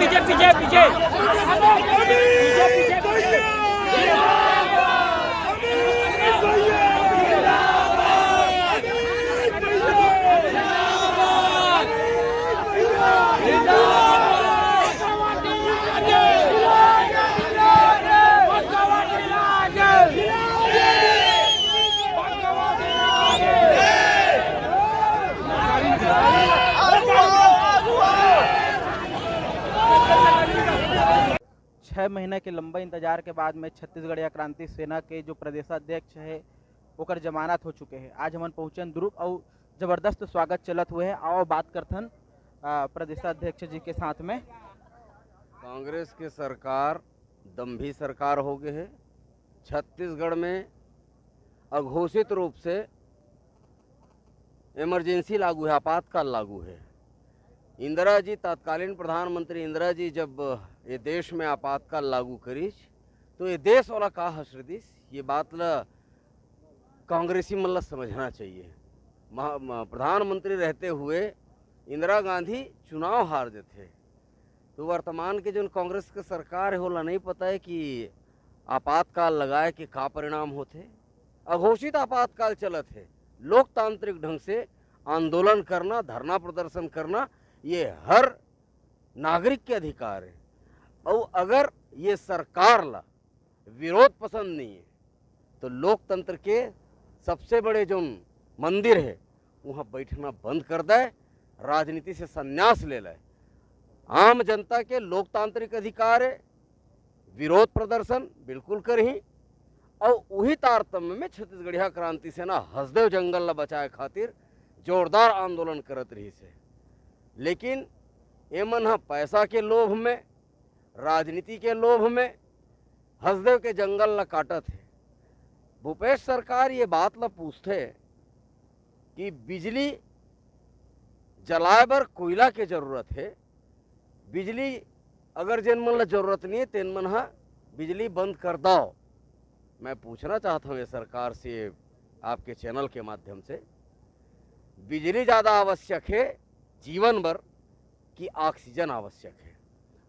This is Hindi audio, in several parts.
पीछे पीछे पीछे छः महीने के लंबे इंतजार के बाद में छत्तीसगढ़ क्रांति सेना के जो प्रदेशाध्यक्ष है ओकर जमानत हो चुके हैं। आज हमन पहुँचन दुर्ग और जबरदस्त स्वागत चलत हुए है। आओ बात करथन प्रदेशाध्यक्ष जी के साथ में। कांग्रेस के सरकार दम्भी सरकार हो गए है। छत्तीसगढ़ में अघोषित रूप से इमरजेंसी लागू है, आपातकाल लागू है। इंदिरा जी, तत्कालीन प्रधानमंत्री इंदिरा जी जब ये देश में आपातकाल लागू करीच तो ये देश वाला का हसरदीस, ये बात ला कांग्रेसी मन ला समझना चाहिए। प्रधानमंत्री रहते हुए इंदिरा गांधी चुनाव हार जाते तो वर्तमान के जो कांग्रेस के सरकार है होला नहीं पता है कि आपातकाल लगाए के का परिणाम होते। अघोषित आपातकाल चलत है। लोकतांत्रिक ढंग से आंदोलन करना, धरना प्रदर्शन करना ये हर नागरिक के अधिकार है। और अगर ये सरकार ला विरोध पसंद नहीं है तो लोकतंत्र के सबसे बड़े जो मंदिर है वहाँ बैठना बंद कर दे, राजनीति से संन्यास ले ले। आम जनता के लोकतांत्रिक अधिकार है, विरोध प्रदर्शन बिल्कुल करही। और वही तारतम्य में छत्तीसगढ़िया क्रांति सेना हसदेव जंगल ला बचाए खातिर जोरदार आंदोलन करत रही से। लेकिन ये मन पैसा के लोभ में, राजनीति के लोभ में हसदेव के जंगल ला काटत है। भूपेश सरकार ये बात ला पूछते कि बिजली जलाए बर कोयला के जरूरत है, बिजली अगर जिन मन ला जरूरत नहीं है तेन मन बिजली बंद कर दो। मैं पूछना चाहता हूँ ये सरकार से आपके चैनल के माध्यम से, बिजली ज़्यादा आवश्यक है जीवन भर कि ऑक्सीजन आवश्यक है?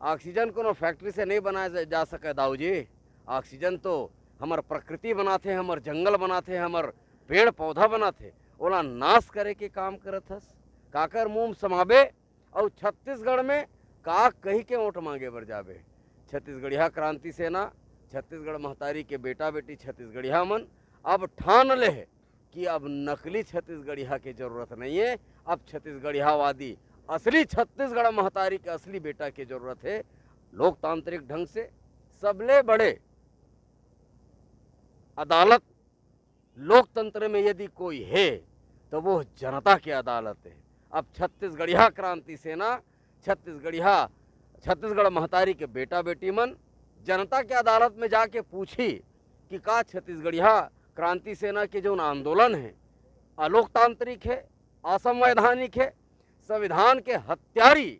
ऑक्सीजन को फैक्ट्री से नहीं बनाया जा सके दाऊ जी। ऑक्सीजन तो हमार प्रकृति बनाते, हमार जंगल बनाते, हमार पेड़ पौधा बनाते, ओला नाश करे के काम करत हस। काकर मुंह समाबे और छत्तीसगढ़ में का कही के ओट मांगे बर जाबे। छत्तीसगढ़िया क्रांति सेना, छत्तीसगढ़ महतारी के बेटा बेटी छत्तीसगढ़िया मन अब ठान ले है कि अब नकली छत्तीसगढ़िया की जरूरत नहीं है। अब छत्तीसगढ़ियावादी असली छत्तीसगढ़ महतारी के असली बेटा की जरूरत है। लोकतांत्रिक ढंग से सबले बड़े अदालत लोकतंत्र में यदि कोई है तो वो जनता की अदालत है। अब छत्तीसगढ़िया क्रांति सेना, छत्तीसगढ़ महतारी के बेटा बेटी मन जनता के अदालत में जाके पूछी कि का छत्तीसगढ़िया क्रांति सेना के जो आंदोलन है अलोकतांत्रिक है, असंवैधानिक है, संविधान के हत्यारी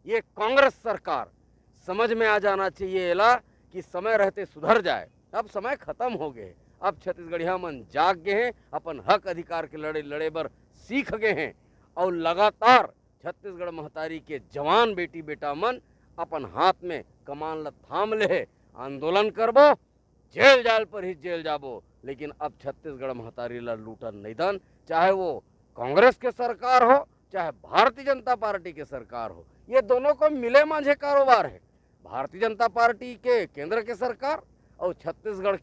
ये कांग्रेस सरकार समझ में आ जाना चाहिए एला कि समय रहते सुधर जाए। अब समय खत्म हो गए। अब छत्तीसगढ़िया मन जाग गए हैं, अपन हक अधिकार के लड़े बर सीख गए हैं। और लगातार छत्तीसगढ़ महतारी के जवान बेटी बेटा मन अपन हाथ में कमान ला थाम ले, आंदोलन करबो, जेल जाल पर ही जेल जाबो। लेकिन अब छत्तीसगढ़ महतारी ला लूटन नहीं दन, चाहे वो कांग्रेस के सरकार हो चाहे भारतीय जनता पार्टी के सरकार हो। ये दोनों को मिले मांझे कारोबार है। भारतीय जनता पार्टी के केंद्र के सरकार और छत्तीसगढ़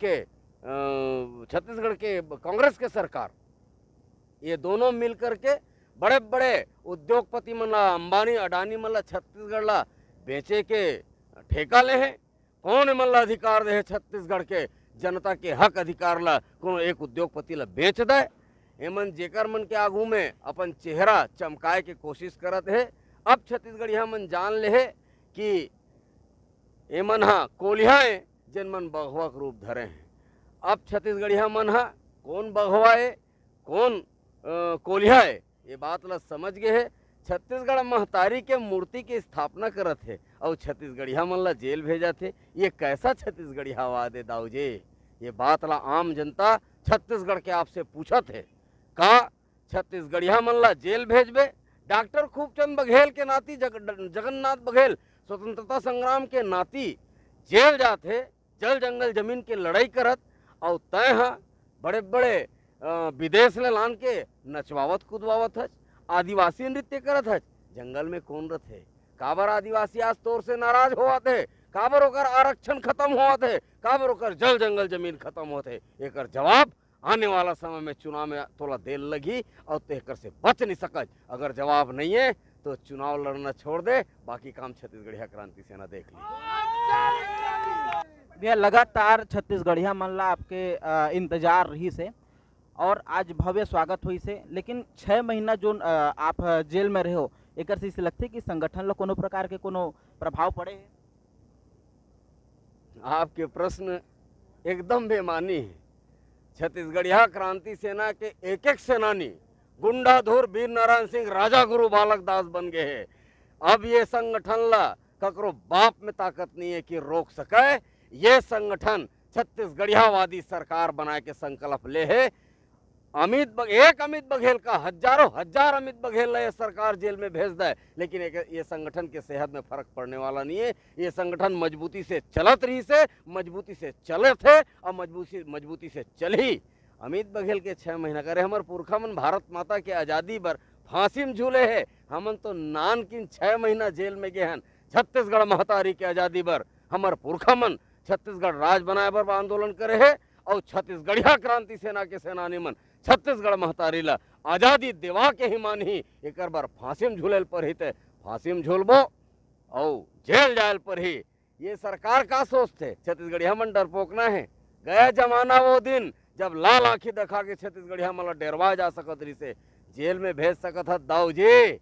के कांग्रेस के सरकार, ये दोनों मिलकर के बड़े बड़े उद्योगपति मन ला, अंबानी अडानी मन ला छत्तीसगढ़ ला बेचे के ठेका ले हैं। कौन मन ला अधिकार दे छत्तीसगढ़ के जनता के हक अधिकार ला कोनो एक उद्योगपति ला बेच दे? एमन जेकर मन के आगू में अपन चेहरा चमकाए के कोशिश करत है। अब छत्तीसगढ़िया मन जान ले है कि एमन कोलियाएँ जिन मन बघवा के रूप धरे हैं। अब छत्तीसगढ़िया मन कौन बघवा है कौन कोलिया है ये बात ला समझ गए है। छत्तीसगढ़ महतारी के मूर्ति की स्थापना करत है और छत्तीसगढ़िया मन ला जेल भेजा थे। ये कैसा छत्तीसगढ़ियावाद है दाऊ जी? ये बात ला आम जनता छत्तीसगढ़ के आपसे पूछत है। का छत्तीसगढ़िया मन ला जेल भेजबे? डॉक्टर खूबचंद बघेल के नाती जगन्नाथ बघेल स्वतंत्रता संग्राम के नाती जेल जाते, जल जंगल जमीन की लड़ाई करत और तय हाँ बड़े बड़े विदेश ले लान के नचवावत कूदवावत हज, आदिवासी नृत्य करत हज। जंगल में कौन रथ है? काबर आदिवासी आज तौर से नाराज होवत है, काबर ओकर आरक्षण खत्म होवत है, काबर ओकर जल जंगल जमीन खत्म होते है। एकर जवाब आने वाला समय में चुनाव में थोड़ा देर लगी और तेकर से बच नहीं सकज। अगर जवाब नहीं है तो चुनाव लड़ना छोड़ दे, बाकी काम छत्तीसगढ़िया क्रांति सेना देख ली। भैया लगातार छत्तीसगढ़िया मन ला आपके इंतजार रही से और आज भव्य स्वागत हुई से, लेकिन 6 महीना जो आप जेल में रहे हो एक से लगते कि संगठन ला कोनो प्रकार के कोनो प्रभाव पड़े है? आपके प्रश्न एकदम बेमानी है। छत्तीसगढ़िया क्रांति सेना के एक एक सेनानी गुंडाधुर वीर नारायण सिंह राजा गुरु बालक दास बन गए हैं। अब ये संगठन ला ककरो बाप में ताकत नहीं है कि रोक सके। ये संगठन छत्तीसगढ़ियावादी सरकार बना के संकल्प ले है। एक अमित बघेल का हजारों हजार अमित बघेल ये सरकार जेल में भेज दे, लेकिन ये संगठन के सेहत में फर्क पड़ने वाला नहीं है। ये संगठन मजबूती से चलत रही से, मजबूती से चले थे और मजबूती से चली। अमित बघेल के 6 महीना करे हमारे पुरखा मन भारत माता के आज़ादी पर फांसी में झूले है। हमन तो नान किन 6 महीना जेल में गए हैं छत्तीसगढ़ महतारी के आज़ादी पर। हमारे पुरखा मन छत्तीसगढ़ राज बनाए पर आंदोलन करे है और छत्तीसगढ़िया क्रांति सेना के सेनानी मन छत्तीसगढ़ महतारी ला आज़ादी देवा के ही मान ही एक बार फांसी में झूले पर ही थे फांसी में झूलबो और जेल जायल पर ही। ये सरकार का सोचते छत्तीसगढ़िया मन डरपोकना है। गया जमाना वो दिन जब लाल आंखी दिखा के छत्तीसगढ़िया मन डेरवा जा सकत रही से, जेल में भेज सकत है दाऊ जी,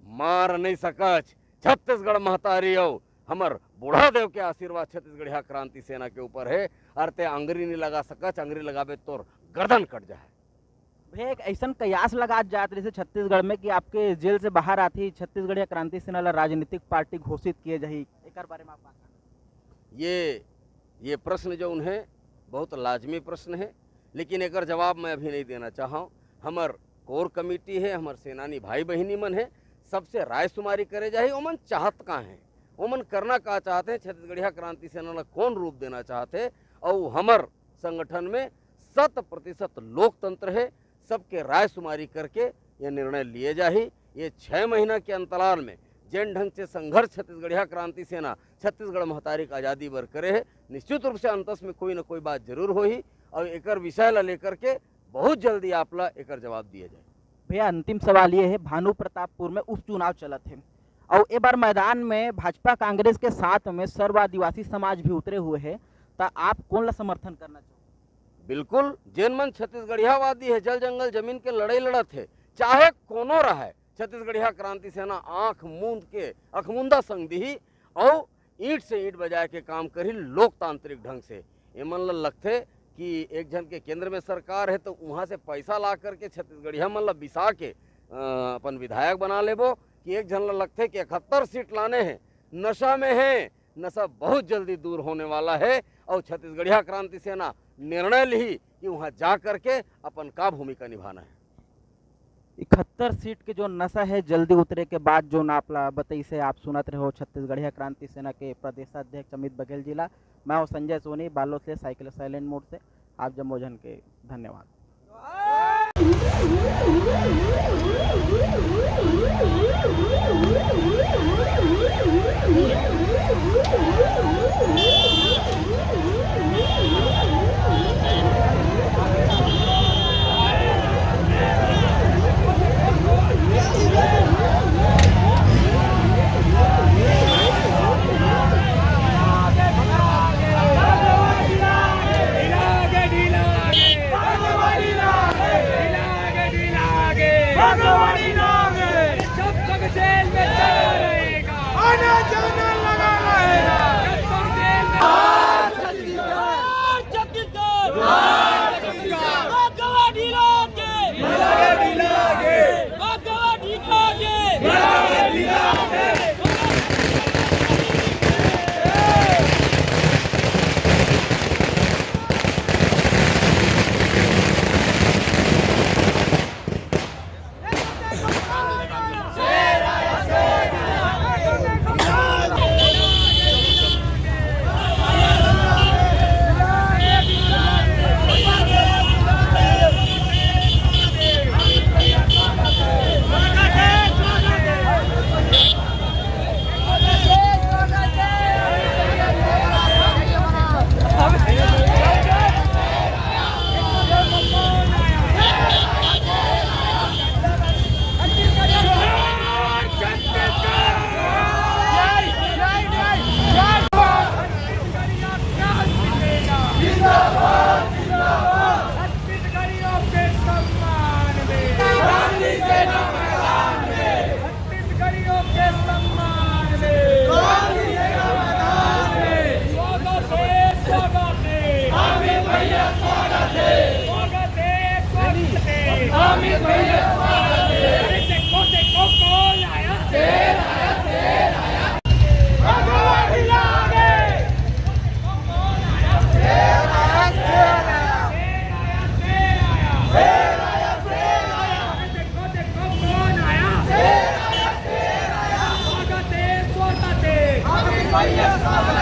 मार नहीं सकच। छत्तीसगढ़ महतारी हो हमर बूढ़ा देव के आशीर्वाद छत्तीसगढ़िया क्रांति सेना के ऊपर है। अरते अंगरी नहीं लगा सकच, अंगरी लगाबे तोर गर्दन कट जाए। भैया एक ऐसा कयास लगा जात रही छत्तीसगढ़ में कि आपके जेल से बाहर आती छत्तीसगढ़िया क्रांति सेना ला राजनीतिक पार्टी घोषित किए जाही, एक बारे में आप बात ये प्रश्न जो उन्हें बहुत लाजमी प्रश्न है, लेकिन एक जवाब मैं अभी नहीं देना चाहूँ। हमार कोर कमेटी है, हमार सेनानी भाई बहनी मन है, सबसे राय शुमारी करे जाए। ओमन चाहत का है, ओमन करना का चाहते हैं, छत्तीसगढ़िया क्रांति सेना ला कौन रूप देना चाहते, और हमार संगठन में 100% लोकतंत्र है। सबके राय शुमारी करके ये निर्णय लिए जाही। ये 6 महीना के अंतराल में जैन ढंग से संघर्ष छत्तीसगढ़िया क्रांति सेना छत्तीसगढ़ महतारी का आज़ादी बर करे है। निश्चित रूप से अंतस में कोई न कोई बात जरूर होही और एक विषय ला लेकर के बहुत जल्दी आप ला एक जवाब दिया जाए। भैया अंतिम सवाल ये है, भानु प्रतापपुर में उपचुनाव चलत है और एक बार मैदान में भाजपा कांग्रेस के साथ में सर्व आदिवासी समाज भी उतरे हुए है, तो आप कौन ला समर्थन करना चाहो? बिल्कुल, जैन मन छत्तीसगढ़ियावादी है, जल जंगल जमीन के लड़ाई लड़त है, चाहे कोनो रहा है। छत्तीसगढ़िया क्रांति सेना आंख मूंद के अखमुंदा संग दी और ईंट से ईंट बजाए के काम करी लोकतांत्रिक ढंग से। एमन ला लगते कि एक जन के केंद्र में सरकार है तो वहाँ से पैसा ला करके छत्तीसगढ़िया मन ला बिसा के अपन विधायक बना लेबो, कि एक जन ला लगते कि 71 सीट लाने हैं। नशा में है, नशा बहुत जल्दी दूर होने वाला है और छत्तीसगढ़िया क्रांति सेना निर्णय ली कि वहाँ जा करके अपन का भूमिका निभाना है। 71 सीट के जो नशा है जल्दी उतरे के बाद जो नापला बताई से आप सुनत रहे हो छत्तीसगढ़िया क्रांति सेना के प्रदेशाध्यक्ष अमित बघेल जिला। मैं हूँ संजय सोनी, बालोद से, साइकिल साइलेंट मोड से। आप जमोजन के धन्यवाद। जब तक जेल में चला रहेगा, आना जाना लगा रहेगा। वाईएसआर